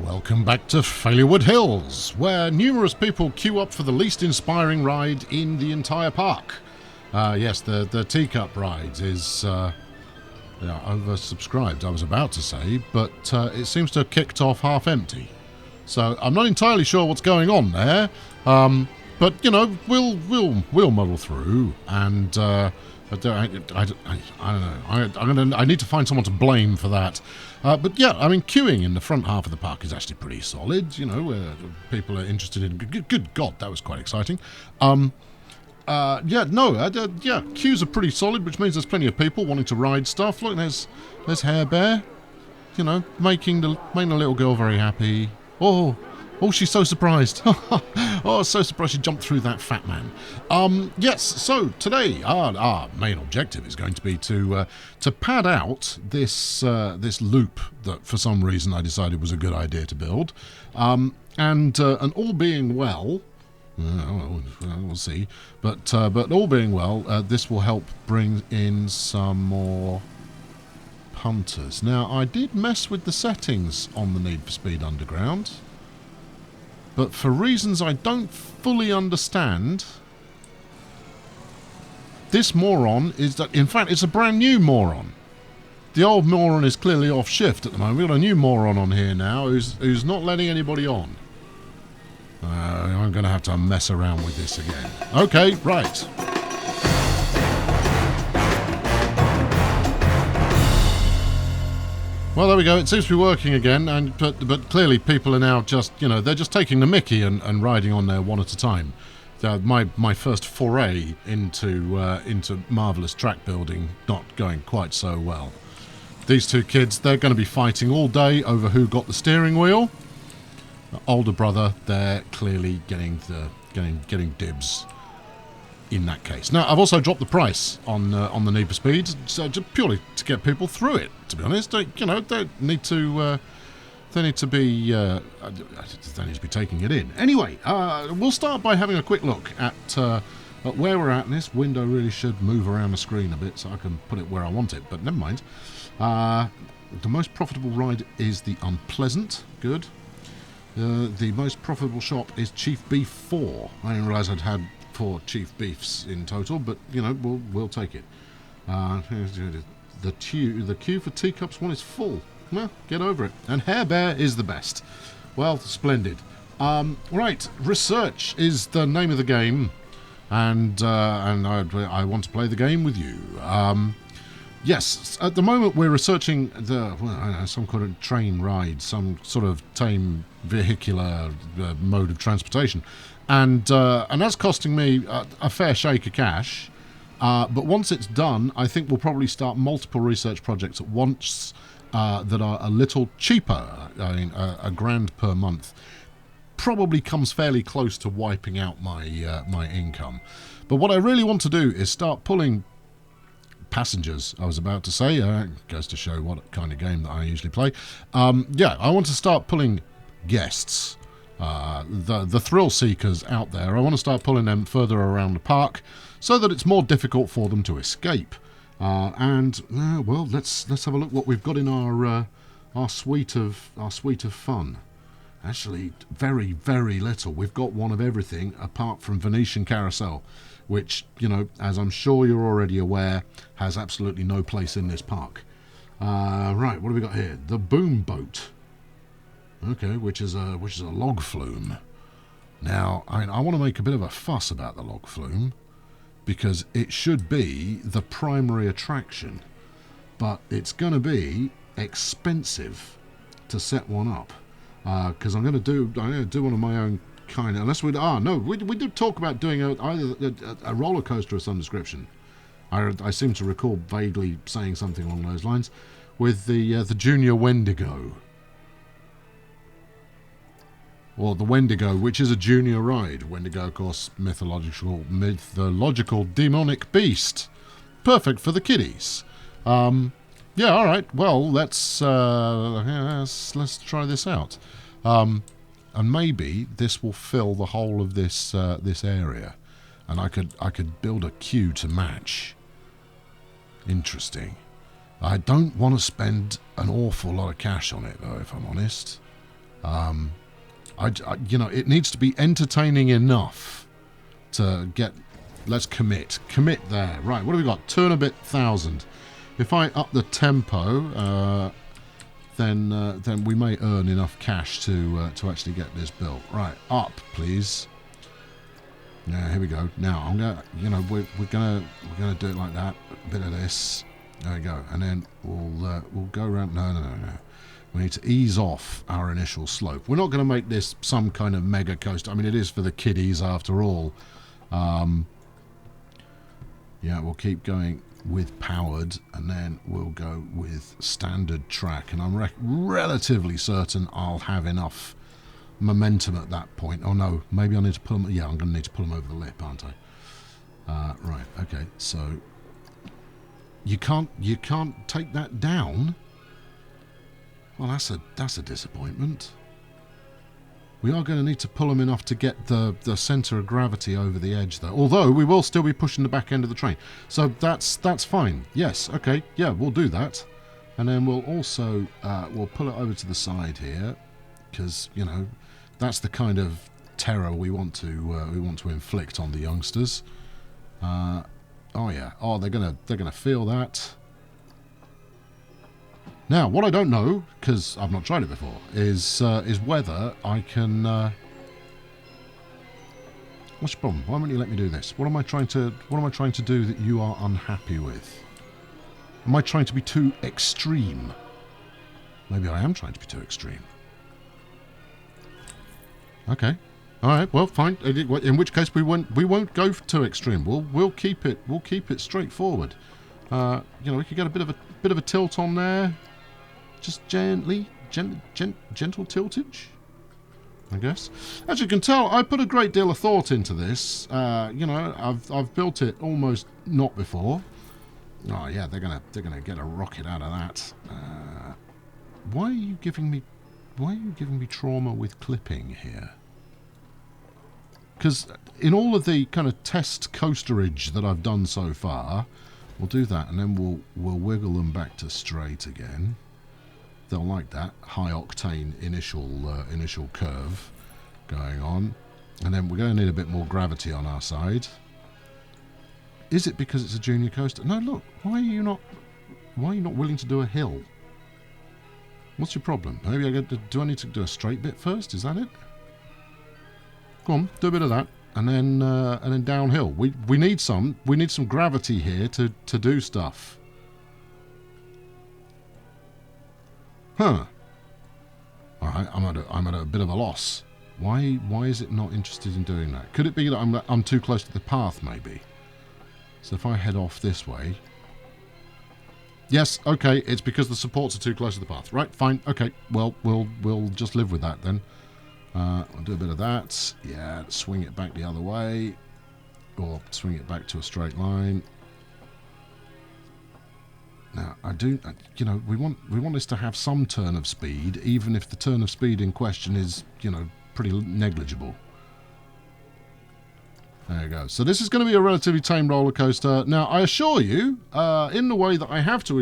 Welcome back to Failurewood Hills, where numerous people queue up for the least inspiring ride in the entire park. Yes, the teacup ride is oversubscribed, I was about to say, but it seems to have kicked off half empty. So I'm not entirely sure what's going on there, but you know, we'll muddle through, and I don't know. I need to find someone to blame for that. But yeah, I mean, queuing in the front half of the park is actually pretty solid. You know, where people are interested in. Good God, that was quite exciting. Queues are pretty solid, which means there's plenty of people wanting to ride stuff. Look, there's Hair Bear. You know, making the little girl very happy. Oh, she's so surprised. Oh, so surprised she jumped through that fat man. Yes, so today our main objective is going to be to pad out this loop that for some reason I decided was a good idea to build. And all being well, we'll see. But all being well, this will help bring in some more punters. Now, I did mess with the settings on the Need for Speed Underground, but for reasons I don't fully understand, this moron in fact, it's a brand new moron. The old moron is clearly off shift at the moment. We've got a new moron on here now who's not letting anybody on. I'm going to have to mess around with this again. Okay, right. Well, there we go. It seems to be working again, but clearly people are now just, you know, they're just taking the mickey and riding on there one at a time. My first foray into marvellous track building not going quite so well. These two kids, they're going to be fighting all day over who got the steering wheel. The older brother, they're clearly getting dibs in that case. Now, I've also dropped the price on the Need for Speed, so just purely to get people through it. To be honest, they need to be taking it in. Anyway, we'll start by having a quick look at where we're at. And this window really should move around the screen a bit so I can put it where I want it. But never mind. The most profitable ride is the Unpleasant. Good. The most profitable shop is Chief Beef 4. I didn't realise I'd had 4 Chief Beefs in total, but you know, we'll take it. The queue for Teacups 1 is full. Well, get over it. And Hair Bear is the best. Well, splendid. Right, research is the name of the game, and I want to play the game with you. Yes, at the moment we're researching some kind of train ride, some sort of tame vehicular mode of transportation, and that's costing me a fair shake of cash. But once it's done, I think we'll probably start multiple research projects at once that are a little cheaper. I mean, $1,000 per month probably comes fairly close to wiping out my income. But what I really want to do is start pulling passengers, I was about to say. Goes to show what kind of game that I usually play. I want to start pulling guests, the thrill seekers out there. I want to start pulling them further around the park so that it's more difficult for them to escape. Well, let's have a look what we've got in our suite of fun. Actually, very, very little. We've got one of everything apart from Venetian Carousel, which, you know, as I'm sure you're already aware, has absolutely no place in this park. Right, what have we got here? The Boom Boat. Okay, which is a log flume. Now, I want to make a bit of a fuss about the log flume because it should be the primary attraction, but it's going to be expensive to set one up because I'm going to do one of my own kind of, unless we did talk about doing either a roller coaster of some description. I seem to recall vaguely saying something along those lines with the Junior Wendigo. Or the Wendigo, which is a junior ride. Wendigo, of course, mythological demonic beast. Perfect for the kiddies. All right. Well, let's try this out. And maybe this will fill the whole of this area, and I could build a queue to match. Interesting. I don't want to spend an awful lot of cash on it, though, if I'm honest. You know, it needs to be entertaining enough to get... Let's commit. Commit there. Right, what have we got? 2 and a bit thousand. If I up the tempo, then we may earn enough cash to actually get this built. Right, up, please. Yeah, here we go. Now I'm gonna, you know, we're gonna do it like that. A bit of this. There we go, and then we'll go around. No. We need to ease off our initial slope. We're not going to make this some kind of mega coaster. I mean, it is for the kiddies after all. Yeah, we'll keep going with powered, and then we'll go with standard track. And I'm relatively certain I'll have enough momentum at that point. Oh no, maybe I need to pull them. Yeah, I'm going to need to pull them over the lip, aren't I? Right. Okay. So you can't take that down. Well, that's a disappointment. We are going to need to pull them enough to get the centre of gravity over the edge, though. Although we will still be pushing the back end of the train, so that's fine. Yes, okay, yeah, we'll do that, and then we'll also we'll pull it over to the side here, because you know that's the kind of terror we want to inflict on the youngsters. Oh yeah, oh they're gonna feel that. Now, what I don't know, because I've not tried it before, is whether I can... What's your problem? Why won't you let me do this? What am I trying to do that you are unhappy with? Am I trying to be too extreme? Maybe I am trying to be too extreme. Okay. All right. Well, fine. In which case we won't go too extreme. We'll keep it straightforward. You know, we could get a bit of a tilt on there. Just gently, gentle tiltage, I guess. As you can tell, I put a great deal of thought into this. You know, I've built it almost not before. Oh yeah, they're gonna get a rocket out of that. Why are you giving me trauma with clipping here? Because in all of the kind of test coasterage that I've done so far, we'll do that, and then we'll wiggle them back to straight again. They'll like that high octane initial curve going on, and then we're going to need a bit more gravity on our side. Is it because it's a junior coaster? No, look. Why are you not willing to do a hill? What's your problem? Maybe do I need to do a straight bit first? Is that it? Go on, do a bit of that, and then downhill. We need some gravity here to do stuff. Huh. All right, I'm at a bit of a loss. Why is it not interested in doing that? Could it be that I'm too close to the path, maybe? So if I head off this way. Yes, okay, it's because the supports are too close to the path. Right, fine, okay. Well, we'll just live with that then. I'll do a bit of that. Yeah, swing it back the other way, or swing it back to a straight line. Now, you know, we want this to have some turn of speed, even if the turn of speed in question is, you know, pretty negligible. There you go. So this is going to be a relatively tame roller coaster. Now, I assure you, in the way that I have to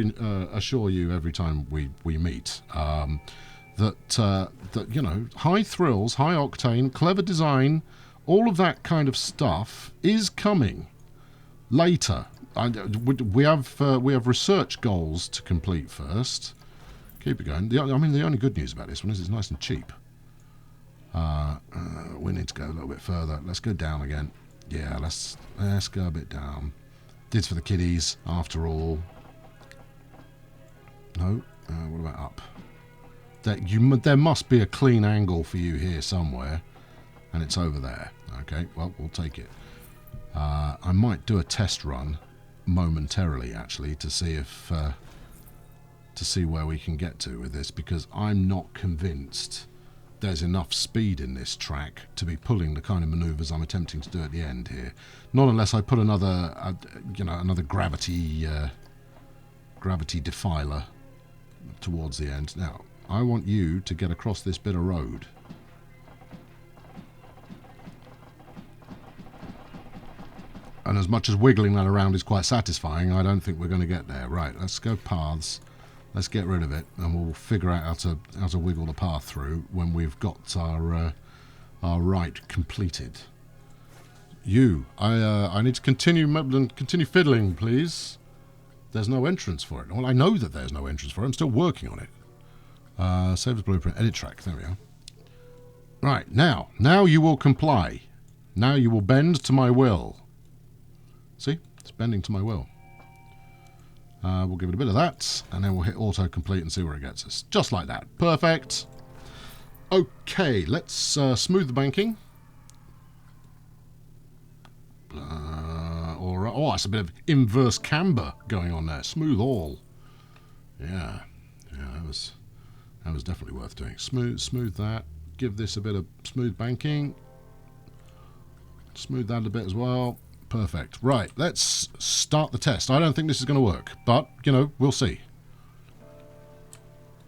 assure you every time we meet, that you know, high thrills, high octane, clever design, all of that kind of stuff is coming later. We have research goals to complete first. Keep it going. I mean, the only good news about this one is it's nice and cheap. We need to go a little bit further. Let's go down again. Yeah, let's go a bit down. It's for the kiddies, after all. No. What about up? There must be a clean angle for you here somewhere, and it's over there. Okay. Well, we'll take it. I might do a test run momentarily, actually, to see if to see where we can get to with this, because I'm not convinced there's enough speed in this track to be pulling the kind of manoeuvres I'm attempting to do at the end here. Not unless I put another gravity defiler towards the end. Now, I want you to get across this bit of road. And as much as wiggling that around is quite satisfying, I don't think we're going to get there. Right, let's go paths. Let's get rid of it, and we'll figure out how to wiggle the path through when we've got our ride completed. I need to continue fiddling, please. There's no entrance for it. Well, I know that there's no entrance for it. I'm still working on it. Save as blueprint, edit track. There we are. Right, now you will comply. Now you will bend to my will. See? It's bending to my will. We'll give it a bit of that, and then we'll hit auto-complete and see where it gets us. Just like that. Perfect. Okay, let's smooth the banking. Alright. Oh, that's a bit of inverse camber going on there. Smooth all. Yeah, that was definitely worth doing. Smooth that. Give this a bit of smooth banking. Smooth that a bit as well. Perfect. Right, let's start the test. I don't think this is going to work, but, you know, we'll see.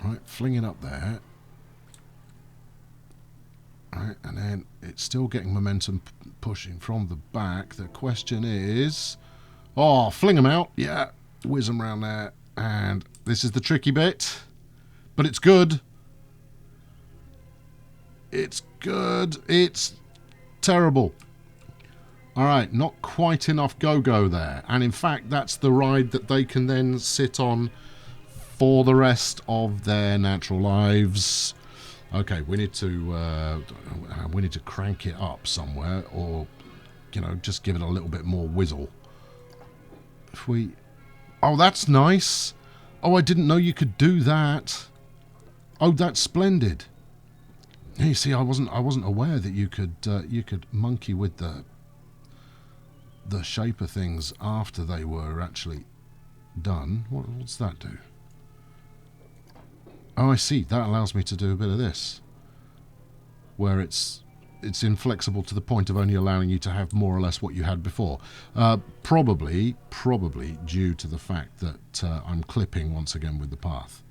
Right, fling it up there. Right, and then it's still getting momentum pushing from the back. The question is... Oh, fling them out. Yeah, whiz them around there. And this is the tricky bit. But it's good. It's good. It's terrible. Alright, not quite enough go-go there. And in fact, that's the ride that they can then sit on for the rest of their natural lives. Okay, we need to crank it up somewhere, or, you know, just give it a little bit more whizzle. If we... Oh, that's nice. Oh, I didn't know you could do that. Oh, that's splendid. You see, I wasn't aware that you could monkey with the shape of things after they were actually done. What's that do? Oh, I see. That allows me to do a bit of this, where it's inflexible to the point of only allowing you to have more or less what you had before. Probably due to the fact that I'm clipping once again with the path.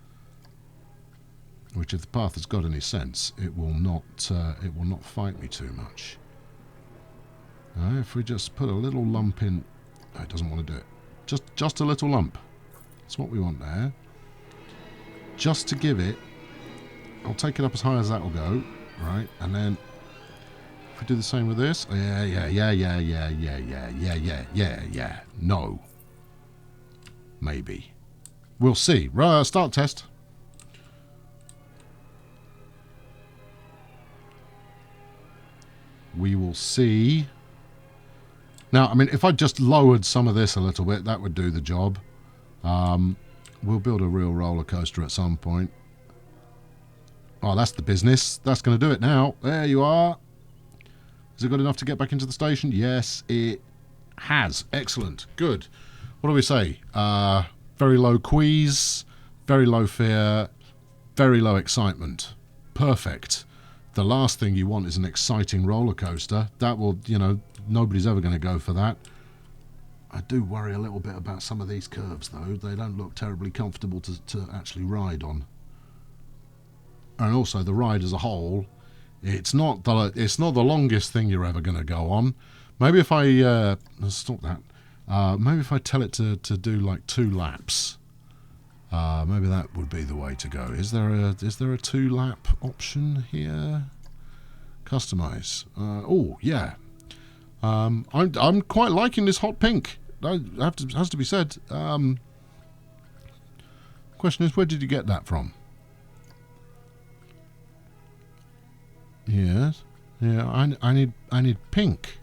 Which, if the path has got any sense, it will not fight me too much. If we just put a little lump in... No, it doesn't want to do it. Just a little lump. That's what we want there. Just to give it... I'll take it up as high as that will go. Right, and then... If we do the same with this... Yeah. No. Maybe. We'll see. Right, start test. We will see... Now, I mean, if I just lowered some of this a little bit, that would do the job. We'll build a real roller coaster at some point. Oh, that's the business. That's going to do it now. There you are. Is it good enough to get back into the station? Yes, it has. Excellent. Good. What do we say? Very low queeze, very low fear, very low excitement. Perfect. The last thing you want is an exciting roller coaster. That will, you know, nobody's ever going to go for that. I do worry a little bit about some of these curves, though. They don't look terribly comfortable to actually ride on. And also, the ride as a whole, it's not the longest thing you're ever going to go on. Maybe if I stop that. Maybe if I tell it to do like 2 laps. Maybe that would be the way to go. Is there a 2-lap option here? Customize. Oh yeah. I'm quite liking this hot pink. Has to be said. Question is, where did you get that from? Yes. Yeah. I need pink.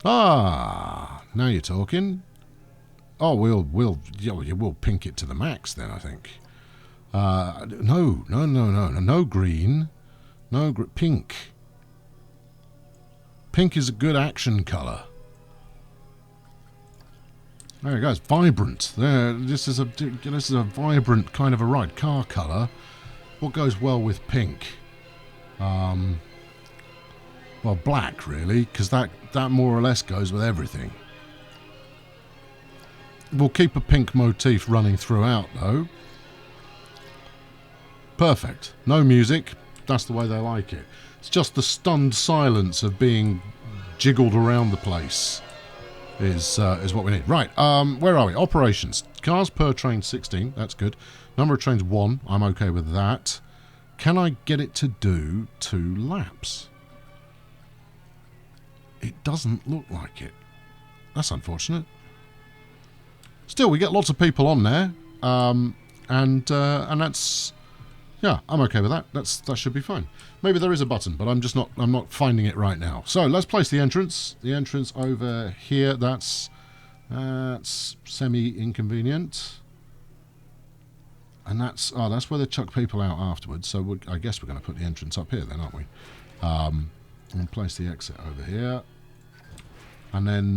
Ah, now you're talking. Oh, we'll pink it to the max then, I think. No green. Pink. Pink is a good action colour. There it goes, vibrant. There, this is a vibrant kind of a ride. Car colour. What goes well with pink? Well, black really, because that more or less goes with everything. We'll keep a pink motif running throughout, though. Perfect. No music. That's the way they like it. It's just the stunned silence of being jiggled around the place. is what we need. Right, where are we? Operations. Cars per train 16. That's good. Number of trains 1. I'm okay with that. Can I get it to do 2 laps? It doesn't look like it. That's unfortunate. Still, we get lots of people on there, and that's, yeah, I'm okay with that. That should be fine. Maybe there is a button, but I'm not finding it right now. So let's place the entrance. The entrance over here. That's semi-inconvenient, and that's where they chuck people out afterwards. So I guess we're going to put the entrance up here then, aren't we? And place the exit over here. And then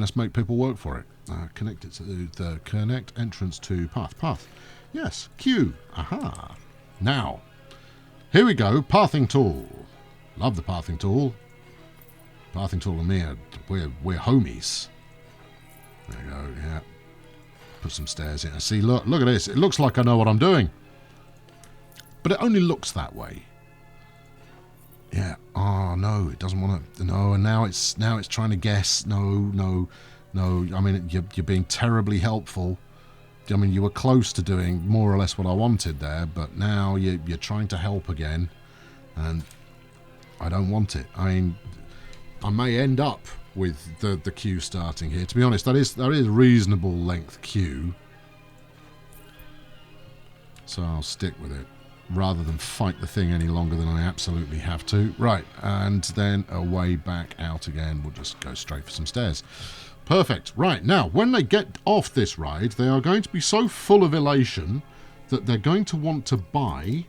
let's make people work for it. Connect it to the connect entrance to path. Yes, queue. Aha. Now, here we go. Pathing tool. Love the pathing tool. Pathing tool and me, we're homies. There you go. Yeah. Put some stairs in. See, look at this. It looks like I know what I'm doing, but it only looks that way. Yeah. Oh no, it doesn't want to. No, and now it's trying to guess. No. I mean, you're being terribly helpful. I mean, you were close to doing more or less what I wanted there, but now you're trying to help again, and I don't want it. I mean, I may end up with the queue starting here. To be honest, that is reasonable length queue, so I'll stick with it rather than fight the thing any longer than I absolutely have to. Right, and then away back out again. We'll just go straight for some stairs. Perfect. Right, now, when they get off this ride, they are going to be so full of elation that they're going to want to buy...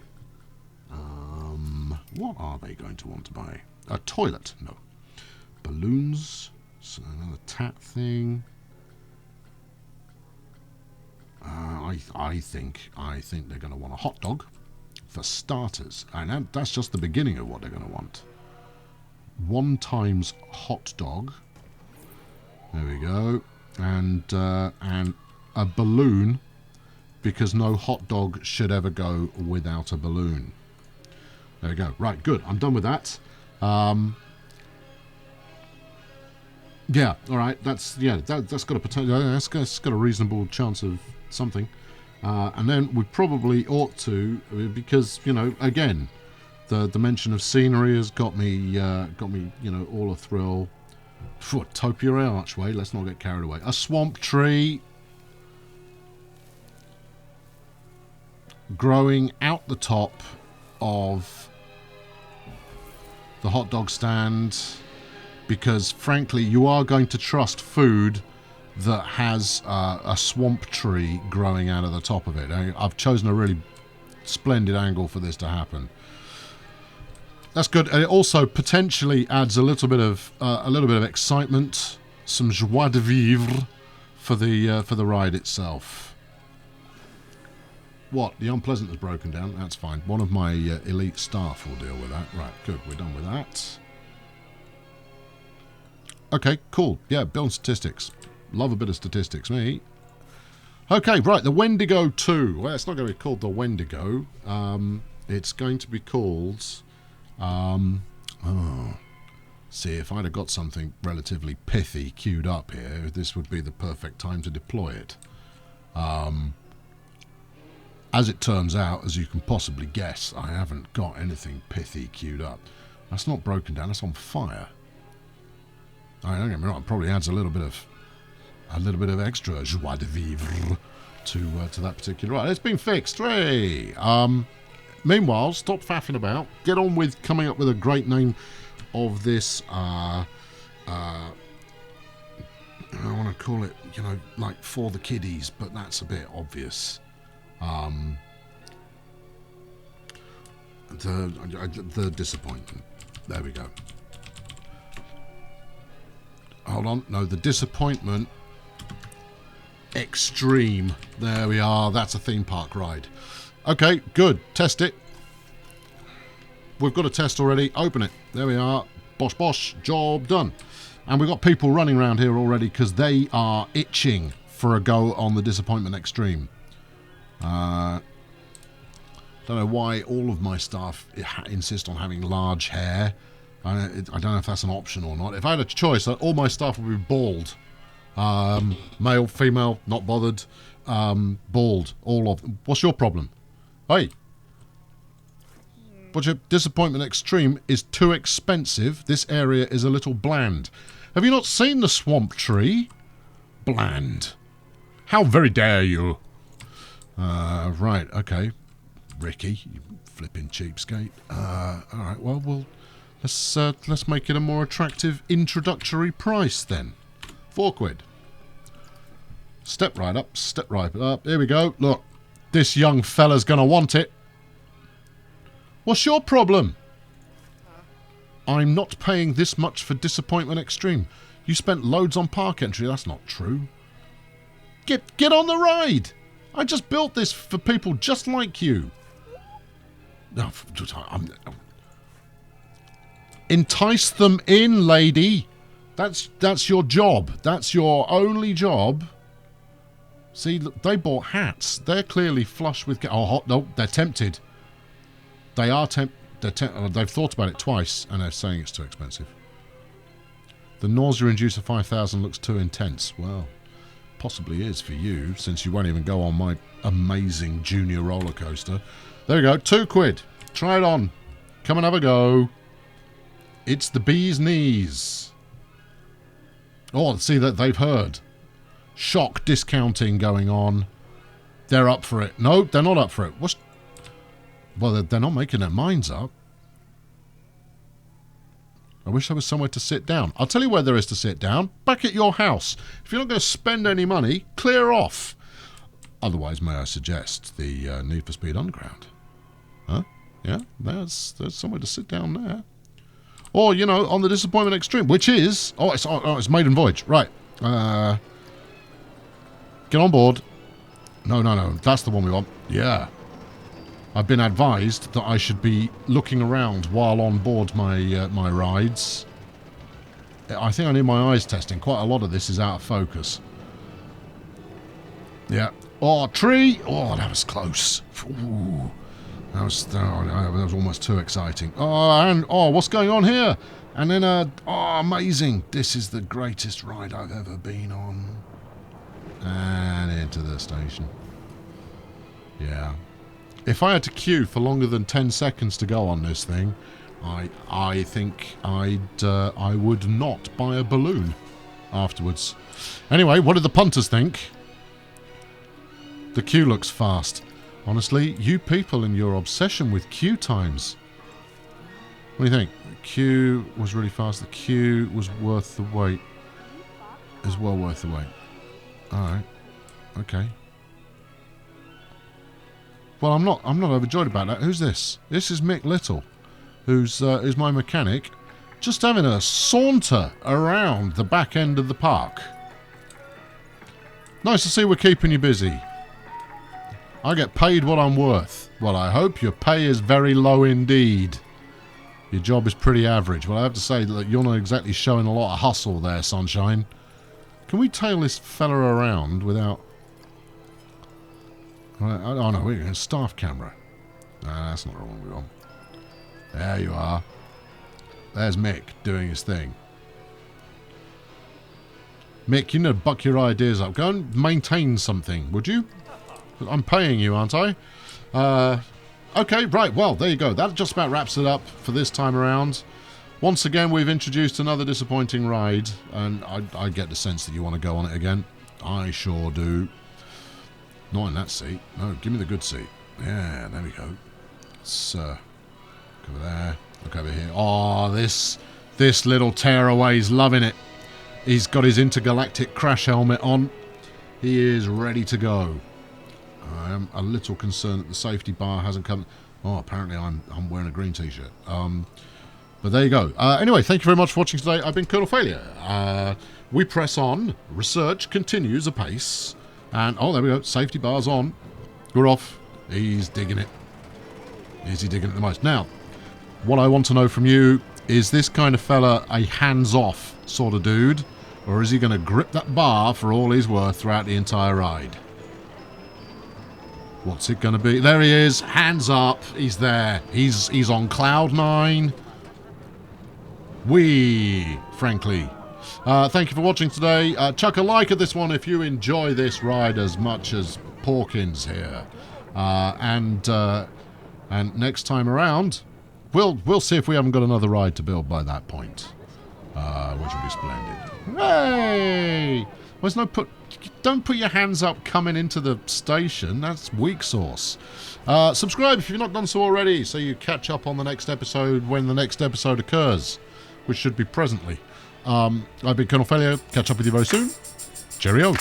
what are they going to want to buy? A toilet. No. Balloons. So another tap thing. I think they're going to want a hot dog for starters. And that's just the beginning of what they're going to want. 1 times hot dog. There we go. And a balloon, because no hot dog should ever go without a balloon. There we go. Right, good. I'm done with that. Yeah, all right. That's got a potential. That's got a reasonable chance of something. And then we probably ought to, because again, the mention of scenery has got me all a thrill. Topiary archway. Let's not get carried away. A swamp tree growing out the top of the hot dog stand, because frankly you are going to trust food that has a swamp tree growing out of the top of it. I've chosen a really splendid angle for this to happen. That's good, and it also potentially adds a little bit of excitement, some joie de vivre for the ride itself. What? The unpleasant has broken down. That's fine. One of my elite staff will deal with that. Right, good. We're done with that. Okay, cool. Yeah, build statistics. Love a bit of statistics, me. Okay, right. The Wendigo 2. Well, it's not going to be called the Wendigo. It's going to be called... see, if I'd have got something relatively pithy queued up here, this would be the perfect time to deploy it. As it turns out, as you can possibly guess, I haven't got anything pithy queued up. That's not broken down, that's on fire. Don't get me wrong, it probably adds a little bit of extra joie de vivre to that particular ride. It's been fixed. Hooray! Meanwhile, stop faffing about. Get on with coming up with a great name of this. I want to call it, like For the Kiddies, but that's a bit obvious. The disappointment. There we go. Hold on. No, the disappointment extreme. There we are. That's a theme park ride. Okay, good. Test it. We've got a test already. Open it. There we are. Bosh, bosh. Job done. And we've got people running around here already because they are itching for a go on the Disappointment Extreme. Don't know why all of my staff insist on having large hair. I don't know if that's an option or not. If I had a choice, all my staff would be bald. Male, female, not bothered. Bald, all of them. What's your problem? Hey. What's your disappointment extreme is too expensive. This area is a little bland. Have you not seen the swamp tree? Bland. How very dare you? Right, okay. Ricky, you flipping cheapskate. Alright, well, let's make it a more attractive introductory price then. £4. Step right up, step right up. Here we go. Look, this young fella's gonna want it. What's your problem? I'm not paying this much for disappointment extreme. You spent loads on park entry. That's not true. Get on the ride. I just built this for people just like you. No, entice them in, lady. That's your job. That's your only job. See, look, they bought hats. They're clearly flush with... Oh, no, they're tempted. They are they've thought about it twice, and they're saying it's too expensive. The nausea inducer 5000 looks too intense. Well, possibly is for you, since you won't even go on my amazing junior roller coaster. There we go, £2. Try it on. Come and have a go. It's the bee's knees. Oh, see that they've heard. Shock discounting going on. They're up for it. No, they're not up for it. Well, they're not making their minds up. I wish there was somewhere to sit down. I'll tell you where there is to sit down. Back at your house. If you're not going to spend any money, clear off. Otherwise, may I suggest the Need for Speed Underground? Huh? Yeah, there's somewhere to sit down there. Or, you know, on the Disappointment Extreme, which is... Oh, it's Maiden Voyage. Right. Get on board. No. That's the one we want. Yeah. I've been advised that I should be looking around while on board my my rides. I think I need my eyes testing. Quite a lot of this is out of focus. Yeah. Oh, tree! Oh, that was close. Ooh. That was almost too exciting. Oh, what's going on here? And then, amazing. This is the greatest ride I've ever been on. And into the station. Yeah. If I had to queue for longer than 10 seconds to go on this thing, I think I would not buy a balloon afterwards. Anyway, what did the punters think? The queue looks fast. Honestly, you people and your obsession with queue times. What do you think? The queue was really fast. The queue was worth the wait. Is well worth the wait. Alright. Okay. Well, I'm not overjoyed about that. Who's this? This is Mick Little, who's my mechanic, just having a saunter around the back end of the park. Nice to see we're keeping you busy. I get paid what I'm worth. Well, I hope your pay is very low indeed. Your job is pretty average. Well, I have to say that you're not exactly showing a lot of hustle there, sunshine. Can we tail this fella around without... Oh no, we're going to staff camera. Nah, that's not the one we want. There you are. There's Mick doing his thing. Mick, you need to buck your ideas up. Go and maintain something, would you? I'm paying you, aren't I? Okay, right, well, there you go. That just about wraps it up for this time around. Once again, we've introduced another disappointing ride, and I get the sense that you want to go on it again. I sure do. Not in that seat. No, give me the good seat. Yeah, there we go. Let's look over there. Look over here. Oh, this little tearaway's loving it. He's got his intergalactic crash helmet on. He is ready to go. I am a little concerned that the safety bar hasn't come. Oh, apparently I'm wearing a green t-shirt. But there you go. Anyway, thank you very much for watching today. I've been Colonel Failure. We press on. Research continues apace. And, oh, there we go. Safety bar's on. We're off. He's digging it. Is he digging it the most? Now, what I want to know from you, is this kind of fella a hands-off sort of dude? Or is he going to grip that bar for all he's worth throughout the entire ride? What's it going to be? There he is. Hands up. He's there. He's on cloud 9. Frankly. Thank you for watching today. Chuck a like at this one if you enjoy this ride as much as Porkins here. And next time around, we'll see if we haven't got another ride to build by that point, which will be splendid. Hey! Don't put your hands up coming into the station. That's weak sauce. Subscribe if you've not done so already, so you catch up on the next episode when the next episode occurs, which should be presently. I've been Colonel Failure. Catch up with you very soon. Cheerio.